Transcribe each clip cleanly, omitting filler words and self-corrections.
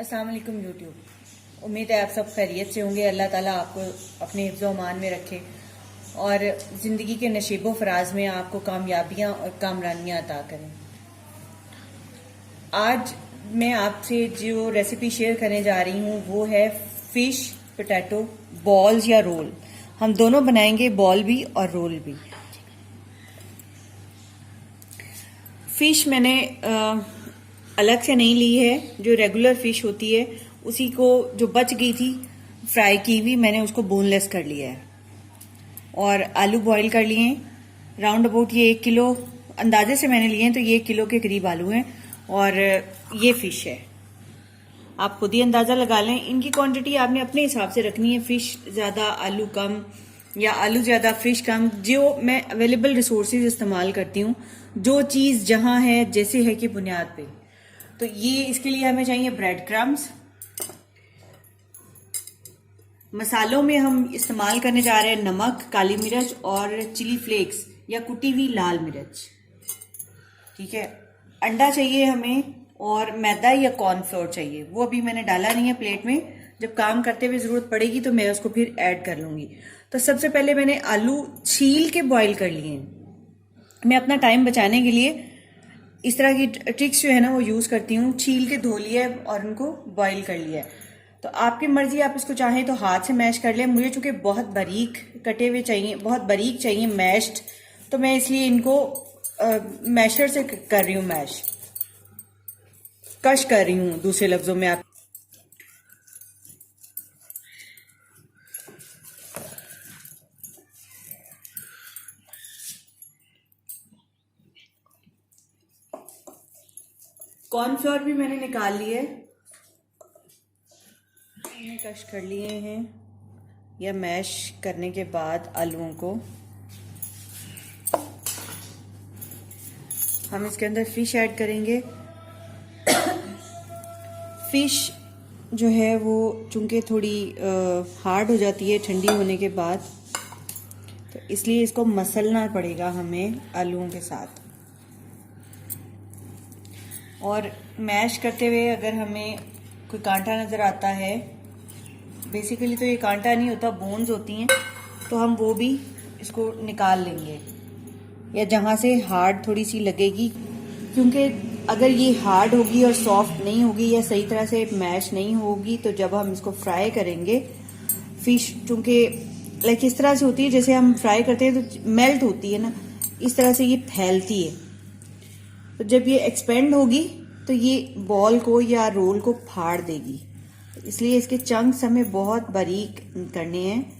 अस्सलाम वालेकुम यूट्यूब। उम्मीद है आप सब खैरियत से होंगे। अल्लाह ताला आपको अपने हिफ्ज़ व अमान में रखे और ज़िंदगी के नशीबो फराज में आपको कामयाबियाँ और कामरानियाँ अता करें। आज मैं आपसे जो रेसिपी शेयर करने जा रही हूँ वो है फ़िश पोटैटो बॉल्स या रोल। हम दोनों बनाएंगे, बॉल भी और रोल भी। फ़िश मैंने अलग से नहीं ली है, जो रेगुलर फ़िश होती है उसी को जो बच गई थी फ्राई की हुई मैंने उसको बोनलेस कर लिया है। और आलू बॉईल कर लिए हैं। राउंड अबाउट ये 1 किलो अंदाजे से मैंने लिए हैं, तो ये 1 किलो के करीब आलू हैं और ये फ़िश है। आप खुद ही अंदाज़ा लगा लें। इनकी क्वांटिटी आपने अपने हिसाब से रखनी है, फ़िश ज़्यादा आलू कम या आलू ज़्यादा फ़िश कम। जो मैं अवेलेबल रिसोर्सेज इस्तेमाल करती हूँ, जो चीज़ जहाँ है जैसे है कि बुनियाद पे। तो ये इसके लिए हमें चाहिए ब्रेड क्रम्स। मसालों में हम इस्तेमाल करने जा रहे हैं नमक, काली मिर्च और चिली फ्लेक्स या कुटी हुई लाल मिर्च। ठीक है। अंडा चाहिए हमें और मैदा या कॉर्नफ्लोर चाहिए। वो अभी मैंने डाला नहीं है प्लेट में, जब काम करते हुए ज़रूरत पड़ेगी तो मैं उसको फिर ऐड कर लूँगी। तो सबसे पहले मैंने आलू छील के बॉईल कर लिए हैं। मैं अपना टाइम बचाने के लिए इस तरह की ट्रिक्स जो है ना वो यूज़ करती हूँ। छील के धो लिया और उनको बॉईल कर लिया है। तो आपकी मर्जी, आप इसको चाहें तो हाथ से मैश कर लें। मुझे चूंकि बहुत बारीक कटे हुए चाहिए, बहुत बारीक चाहिए मैश्ड, तो मैं इसलिए इनको मैशर से कर रही हूँ, मैश कश कर रही हूँ दूसरे लफ्जों में। आप कॉर्नफ्लोर भी मैंने निकाल लिए, मैंने कश कर लिए हैं। या मैश करने के बाद आलूओं को हम इसके अंदर फिश ऐड करेंगे। फिश जो है वो चूंकि थोड़ी हार्ड हो जाती है ठंडी होने के बाद, तो इसलिए इसको मसलना पड़ेगा हमें आलूओं के साथ। और मैश करते हुए अगर हमें कोई कांटा नज़र आता है, बेसिकली तो ये कांटा नहीं होता, बोन्स होती हैं, तो हम वो भी इसको निकाल लेंगे। या जहाँ से हार्ड थोड़ी सी लगेगी, क्योंकि अगर ये हार्ड होगी और सॉफ्ट नहीं होगी या सही तरह से मैश नहीं होगी, तो जब हम इसको फ्राई करेंगे, फिश चूंकि लाइक इस तरह से होती है जैसे हम फ्राई करते हैं तो मेल्ट होती है ना, इस तरह से ये फैलती है। तो जब ये एक्सपेंड होगी तो ये बॉल को या रोल को फाड़ देगी। इसलिए इसके चंक्स हमें बहुत बारीक करने हैं,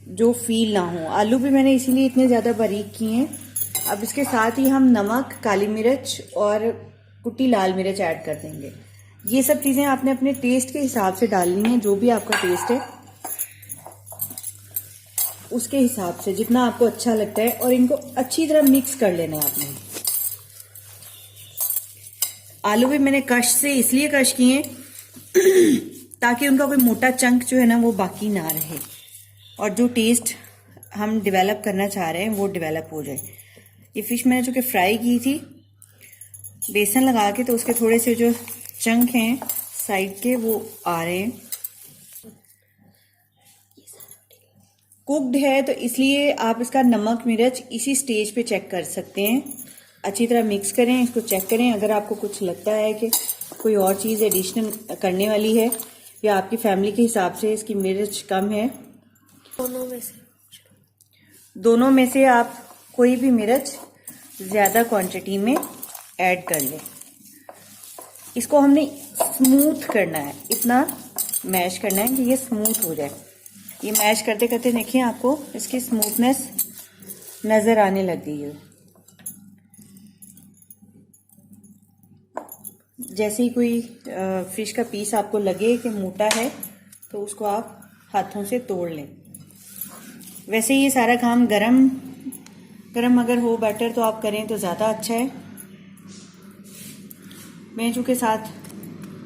जो फील ना हो। आलू भी मैंने इसीलिए इतने ज़्यादा बारीक किए हैं। अब इसके साथ ही हम नमक, काली मिर्च और कुटी लाल मिर्च ऐड कर देंगे। ये सब चीज़ें आपने अपने टेस्ट के हिसाब से डालनी है, जो भी आपका टेस्ट है उसके हिसाब से, जितना आपको अच्छा लगता है। और इनको अच्छी तरह मिक्स कर लेना है आपने। आलू भी मैंने कश से इसलिए कश किए ताकि उनका कोई मोटा चंक जो है ना वो बाकी ना रहे, और जो टेस्ट हम डेवलप करना चाह रहे हैं वो डेवलप हो जाए। ये फिश मैंने चूंकि फ्राई की थी बेसन लगा के, तो उसके थोड़े से जो चंक हैं साइड के वो आ रहे हैं। कुक्ड है तो इसलिए आप इसका नमक मिर्च इसी स्टेज पे चेक कर सकते हैं। अच्छी तरह मिक्स करें, इसको चेक करें। अगर आपको कुछ लगता है कि कोई और चीज़ एडिशनल करने वाली है या आपकी फैमिली के हिसाब से इसकी मिर्च कम है, दोनों में से आप कोई भी मिर्च ज़्यादा क्वांटिटी में ऐड कर लें। इसको हमने स्मूथ करना है, इतना मैश करना है कि ये स्मूथ हो जाए। ये मैश करते करते देखिए आपको इसकी स्मूथनेस नज़र आने लग गई है। जैसे ही कोई फिश का पीस आपको लगे कि मोटा है, तो उसको आप हाथों से तोड़ लें। वैसे ये सारा काम गरम अगर हो बैटर तो आप करें तो ज़्यादा अच्छा है। मैं चूँकि साथ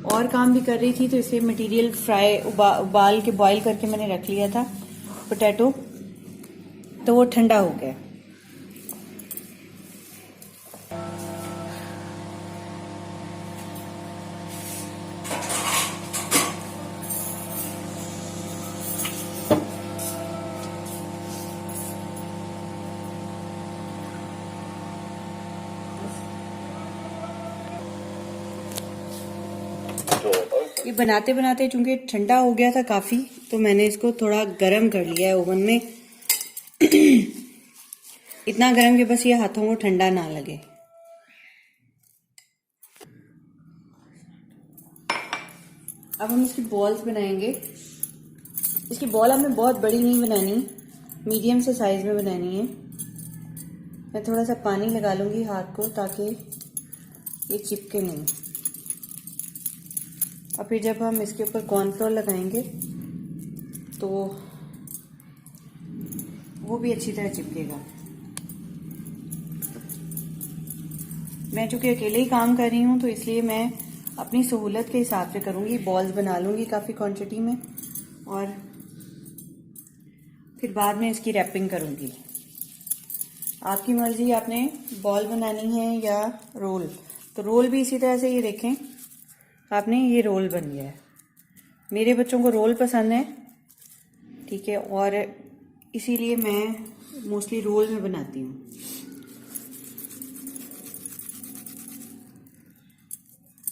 और काम भी कर रही थी, तो इसलिए मटेरियल फ्राई उबाल के बॉईल करके मैंने रख लिया था पोटैटो, तो वो ठंडा हो गया। ये बनाते बनाते चूंकि ठंडा हो गया था काफ़ी, तो मैंने इसको थोड़ा गर्म कर लिया है ओवन में। इतना गर्म कि बस ये हाथों को ठंडा ना लगे। अब हम इसकी बॉल्स बनाएंगे। इसकी बॉल हमें बहुत बड़ी नहीं बनानी, मीडियम से साइज में बनानी है। मैं थोड़ा सा पानी लगा लूँगी हाथ को ताकि ये चिपके नहीं। और फिर जब हम इसके ऊपर कॉर्नफ्लोर लगाएंगे तो वो भी अच्छी तरह चिपकेगा। मैं चूँकि अकेले ही काम कर रही हूँ तो इसलिए मैं अपनी सहूलत के हिसाब से करूँगी। बॉल्स बना लूँगी काफ़ी क्वांटिटी में और फिर बाद में इसकी रैपिंग करूँगी। आपकी मर्ज़ी, आपने बॉल बनानी है या रोल। तो रोल भी इसी तरह से, ये देखें आपने, ये रोल बन गया है। मेरे बच्चों को रोल पसंद है, ठीक है, और इसीलिए मैं मोस्टली रोल में बनाती हूँ।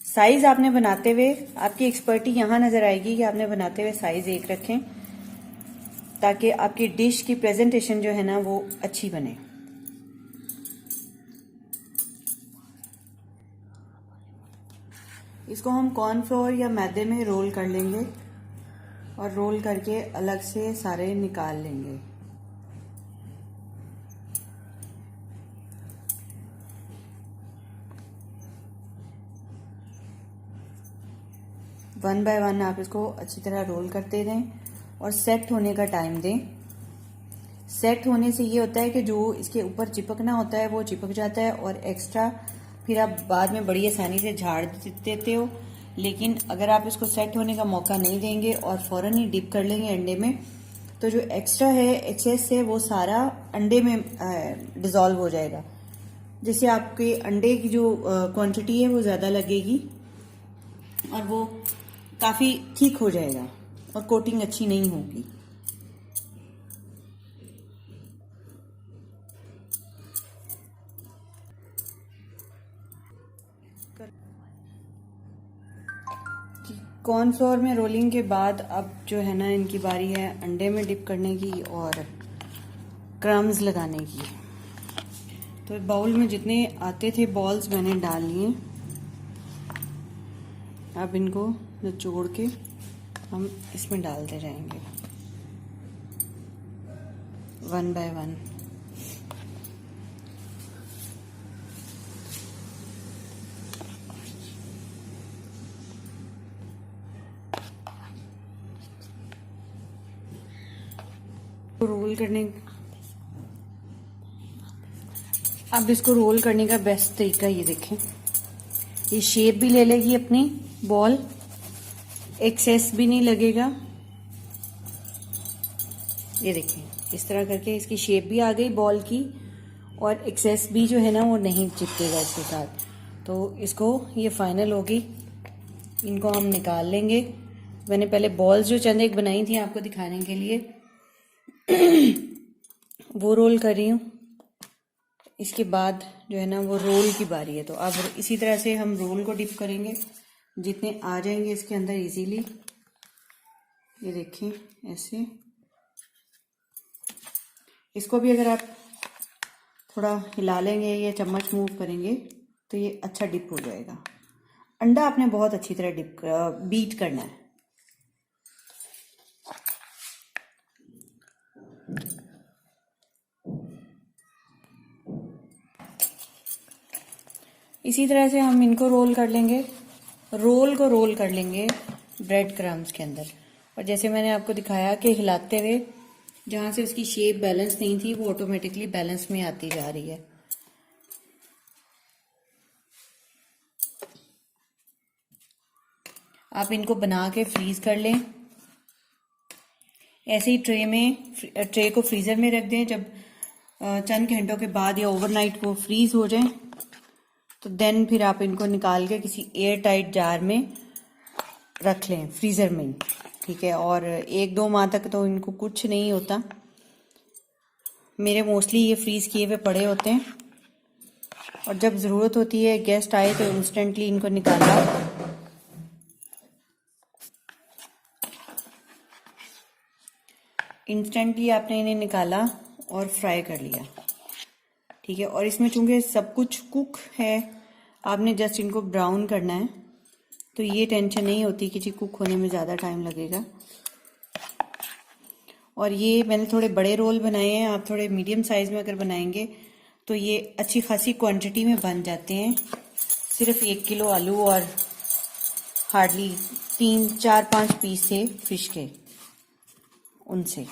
साइज़ आपने बनाते हुए, आपकी एक्सपर्टी यहाँ नज़र आएगी कि आपने बनाते हुए साइज़ एक रखें ताकि आपकी डिश की प्रेजेंटेशन जो है ना वो अच्छी बने। इसको हम कॉर्नफ्लोर या मैदे में रोल कर लेंगे और रोल करके अलग से सारे निकाल लेंगे। वन बाय वन आप इसको अच्छी तरह रोल करते रहें और सेट होने का टाइम दें। सेट होने से ये होता है कि जो इसके ऊपर चिपकना होता है वो चिपक जाता है और एक्स्ट्रा फिर आप बाद में बड़ी आसानी से झाड़ देते हो। लेकिन अगर आप इसको सेट होने का मौका नहीं देंगे और फौरन ही डिप कर लेंगे अंडे में, तो जो एक्स्ट्रा है, एक्सेस है, वो सारा अंडे में डिज़ोल्व हो जाएगा, जिससे आपके अंडे की जो क्वांटिटी है वो ज़्यादा लगेगी और वो काफ़ी ठीक हो जाएगा और कोटिंग अच्छी नहीं होगी। कॉर्नफ्लोर में रोलिंग के बाद अब जो है ना इनकी बारी है अंडे में डिप करने की और क्रम्स लगाने की। तो बाउल में जितने आते थे बॉल्स मैंने डाल लिए। अब इनको निचोड़ के हम इसमें डालते जाएंगे वन बाय वन। रोल करने, अब इसको रोल करने का बेस्ट तरीका ये देखें, ये शेप भी ले लेगी अपनी बॉल, एक्सेस भी नहीं लगेगा। ये देखें इस तरह करके इसकी शेप भी आ गई बॉल की और एक्सेस भी जो है ना वो नहीं चिपकेगा इसके साथ। तो इसको ये फाइनल होगी, इनको हम निकाल लेंगे। मैंने पहले बॉल्स जो चंद एक बनाई थी आपको दिखाने के लिए वो रोल कर रही हूँ। इसके बाद जो है ना वो रोल की बारी है। तो अब इसी तरह से हम रोल को डिप करेंगे, जितने आ जाएंगे इसके अंदर इजीली। ये देखें ऐसे। इसको भी अगर आप थोड़ा हिला लेंगे या चम्मच मूव करेंगे तो ये अच्छा डिप हो जाएगा। अंडा आपने बहुत अच्छी तरह बीट करना है। इसी तरह से हम इनको रोल कर लेंगे, रोल को रोल कर लेंगे ब्रेड क्रम्स के अंदर। और जैसे मैंने आपको दिखाया कि हिलाते हुए जहाँ से उसकी शेप बैलेंस नहीं थी वो ऑटोमेटिकली बैलेंस में आती जा रही है। आप इनको बना के फ्रीज कर लें। ऐसे ही ट्रे को फ्रीज़र में रख दें। जब चंद घंटों के बाद या ओवरनाइट वो फ्रीज हो जाए तो देन फिर आप इनको निकाल के किसी एयर टाइट जार में रख लें फ्रीज़र में, ठीक है। और 1-2 माह तक तो इनको कुछ नहीं होता। मेरे मोस्टली ये फ्रीज़ किए हुए पड़े होते हैं और जब ज़रूरत होती है, गेस्ट आए तो इंस्टेंटली इनको निकाला इंस्टेंटली आपने इन्हें निकाला और फ्राई कर लिया, ठीक है। और इसमें चूंकि सब कुछ कुक है, आपने जस्ट इनको ब्राउन करना है, तो ये टेंशन नहीं होती कि जी कुक होने में ज़्यादा टाइम लगेगा। और ये मैंने थोड़े बड़े रोल बनाए हैं, आप थोड़े मीडियम साइज़ में अगर बनाएंगे तो ये अच्छी खासी क्वांटिटी में बन जाते हैं। सिर्फ 1 किलो आलू और हार्डली 3-4-5 पीस थे फिश के, उनसे।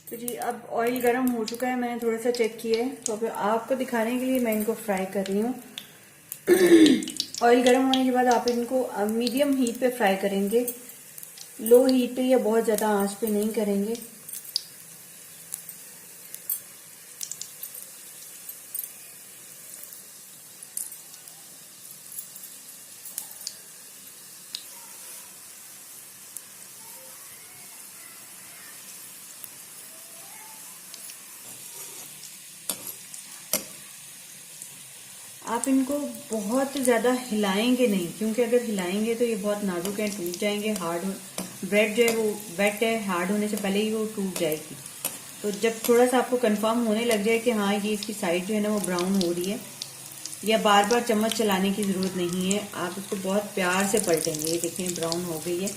तो जी अब ऑयल गरम हो चुका है, मैंने थोड़ा सा चेक किया है, तो अब आपको दिखाने के लिए मैं इनको फ्राई कर रही हूँ। ऑयल गरम होने के बाद आप इनको मीडियम हीट पे फ्राई करेंगे, लो हीट पे या बहुत ज़्यादा आंच पे नहीं करेंगे। आप इनको बहुत ज़्यादा हिलाएंगे नहीं, क्योंकि अगर हिलाएंगे तो ये बहुत नाजुक हैं, टूट जाएंगे। हार्ड ब्रेड जो है वो वेट है, हार्ड होने से पहले ही वो टूट जाएगी। तो जब थोड़ा सा आपको कंफर्म होने लग जाए कि हाँ ये इसकी साइड जो है ना वो ब्राउन हो रही है, या बार बार चम्मच चलाने की ज़रूरत नहीं है, आप इसको बहुत प्यार से पलटेंगे। ये देखिए ब्राउन हो गई है।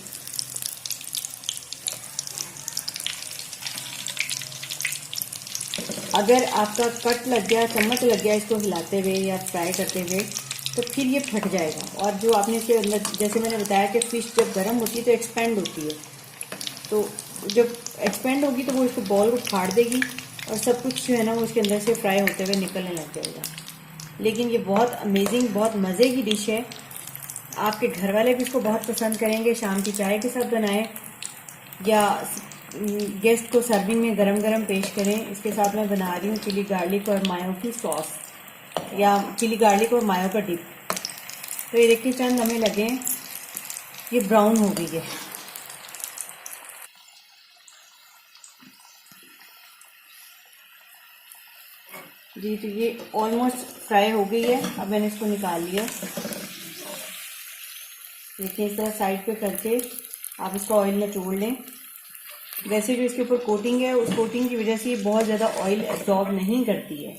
अगर आपका कट लग गया, चम्मच लग गया इसको हिलाते हुए या फ्राई करते हुए, तो फिर ये फट जाएगा। और जो आपने इसके अंदर, जैसे मैंने बताया कि फ़िश जब गर्म होती है तो एक्सपेंड होती है, तो जब एक्सपेंड होगी तो वो इसको बॉल को फाड़ देगी और सब कुछ जो है ना वो उसके अंदर से फ्राई होते हुए निकलने लग जाएगा। लेकिन ये बहुत अमेजिंग, बहुत मज़े की डिश है। आपके घर वाले भी इसको बहुत पसंद करेंगे। शाम की चाय के साथ बनाएं या गेस्ट को सर्विंग में गरम गरम पेश करें। इसके साथ मैं बना रही हूँ चिली गार्लिक और मायो की सॉस, या चिली गार्लिक और मायो का डिप। तो ये देखिए चंद हमें लगे ये ब्राउन हो गई है। जी तो ये ऑलमोस्ट फ्राई हो गई है। अब मैंने इसको निकाल लिया। देखिए इस तरह साइड पे करके आप इसको ऑयल में निचोड़ लें। वैसे जो इसके ऊपर कोटिंग है, उस कोटिंग की वजह से ये बहुत ज़्यादा ऑयल एब्जॉर्ब नहीं करती है।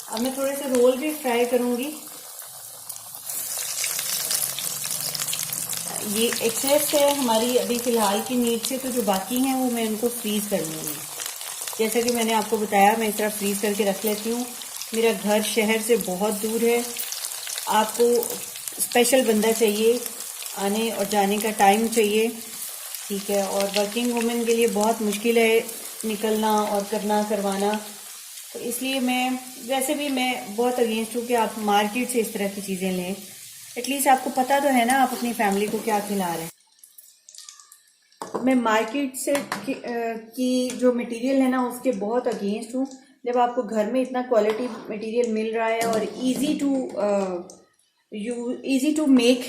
अब मैं थोड़े से रोल भी फ्राई करूंगी। ये एक्सेस है हमारी अभी फ़िलहाल की नीड से, तो जो बाकी हैं वो मैं इनको फ्रीज़ कर लूँगी। जैसा कि मैंने आपको बताया, मैं इस तरह फ्रीज़ करके रख लेती हूँ। मेरा घर शहर से बहुत दूर है, आपको स्पेशल बंदा चाहिए, आने और जाने का टाइम चाहिए, ठीक है। और वर्किंग वुमेन के लिए बहुत मुश्किल है निकलना और करना करवाना। तो इसलिए वैसे भी मैं बहुत अगेंस्ट हूँ कि आप मार्केट से इस तरह की चीज़ें लें। एटलीस्ट आपको पता तो है ना आप अपनी फैमिली को क्या खिला रहे हैं। मैं मार्केट से की जो मटेरियल है ना उसके बहुत अगेंस्ट हूँ। जब आपको घर में इतना क्वालिटी मटेरियल मिल रहा है और इजी टू मेक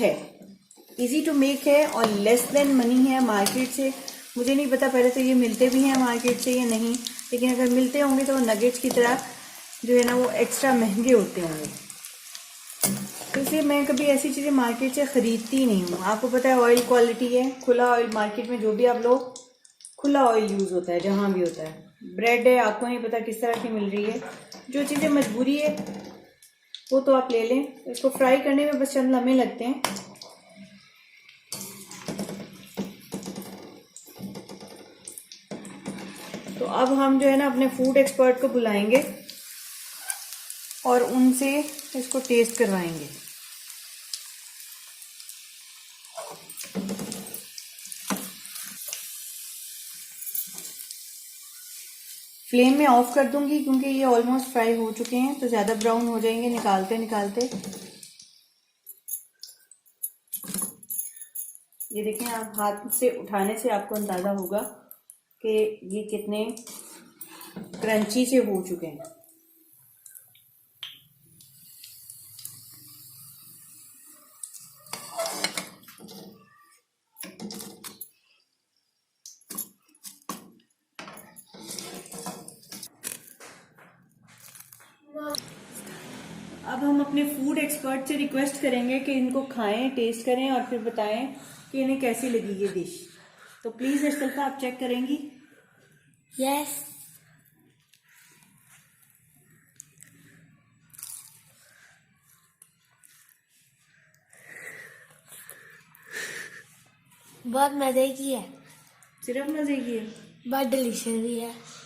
है, और लेस देन मनी है मार्केट से। मुझे नहीं पता पहले तो ये मिलते भी हैं मार्केट से या नहीं, लेकिन अगर मिलते होंगे तो नगेट्स की तरह जो है ना वो एक्स्ट्रा महंगे होते होंगे। तो इसलिए मैं कभी ऐसी चीज़ें मार्केट से ख़रीदती नहीं हूँ। आपको पता है ऑयल क्वालिटी है, खुला ऑयल मार्केट में जो भी आप लो खुला ऑयल यूज़ होता है, जहाँ भी होता है। ब्रेड है, आपको नहीं पता किस तरह की मिल रही है। जो चीज़ें मजबूरी है वो तो आप ले लें। इसको फ्राई करने में बस चंद लम्हे लगते हैं। तो अब हम जो है ना अपने फूड एक्सपर्ट को बुलाएंगे और उनसे इसको टेस्ट करवाएंगे। फ्लेम में ऑफ कर दूंगी क्योंकि ये ऑलमोस्ट फ्राई हो चुके हैं, तो ज़्यादा ब्राउन हो जाएंगे निकालते निकालते। ये देखें, आप हाथ से उठाने से आपको अंदाज़ा होगा कि ये कितने क्रंची से हो चुके हैं। अपने फूड एक्सपर्ट से रिक्वेस्ट करेंगे कि इनको खाएं, टेस्ट करें और फिर बताएं कि इन्हें कैसी लगी ये डिश। तो प्लीज अशरफा आप चेक करेंगी? यस। बहुत मजे की है। सिर्फ मजे की है? बहुत डिलीशियस भी है।